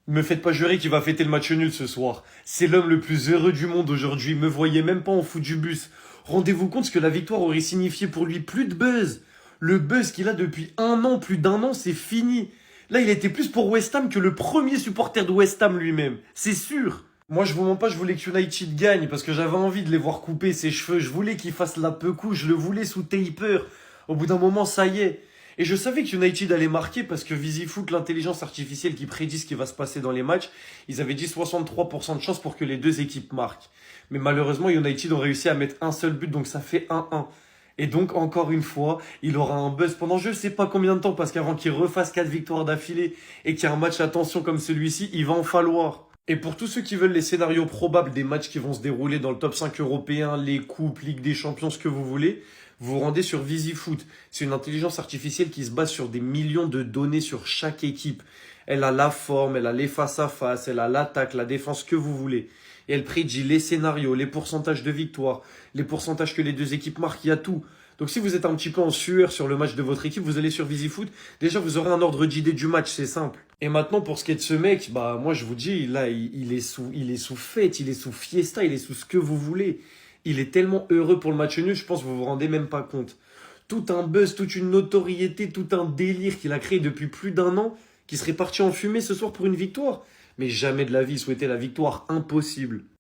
Me faites pas jurer qu'il va fêter le match nul ce soir. C'est l'homme le plus heureux du monde aujourd'hui. Me voyez même pas en fout du bus. Rendez-vous compte ce que la victoire aurait signifié pour lui. Plus de buzz. Le buzz qu'il a depuis un an, plus d'un an, c'est fini. Là, il était plus pour West Ham que le premier supporter de West Ham lui-même. C'est sûr. Moi, je vous mens pas, je voulais que United gagne parce que j'avais envie de les voir couper ses cheveux. Je voulais qu'il fasse la pecou, je le voulais sous taper. Au bout d'un moment, ça y est. Et je savais que United allait marquer parce que VisiFoot, l'intelligence artificielle qui prédit ce qui va se passer dans les matchs, ils avaient dit 63% de chance pour que les deux équipes marquent. Mais malheureusement, United ont réussi à mettre un seul but, donc ça fait 1-1. Et donc, encore une fois, il aura un buzz pendant je sais pas combien de temps, parce qu'avant qu'il refasse 4 victoires d'affilée et qu'il y ait un match à tension comme celui-ci, il va en falloir. Et pour tous ceux qui veulent les scénarios probables des matchs qui vont se dérouler dans le top 5 européen, les coupes, Ligue des Champions, ce que vous voulez, vous vous rendez sur VisiFoot. C'est une intelligence artificielle qui se base sur des millions de données sur chaque équipe. Elle a la forme, elle a les face-à-face, elle a l'attaque, la défense, ce que vous voulez. Et elle prédit les scénarios, les pourcentages de victoire, les pourcentages que les deux équipes marquent, il y a tout. Donc si vous êtes un petit peu en sueur sur le match de votre équipe, vous allez sur VisiFoot. Déjà, vous aurez un ordre d'idée du match, c'est simple. Et maintenant, pour ce qui est de ce mec, bah moi je vous dis, là, il est sous fête, il est sous fiesta, il est sous ce que vous voulez. Il est tellement heureux pour le match nul, je pense que vous vous rendez même pas compte. Tout un buzz, toute une notoriété, tout un délire qu'il a créé depuis plus d'un an, qui serait parti en fumée ce soir pour une victoire. Mais jamais de la vie, souhaiter la victoire, impossible.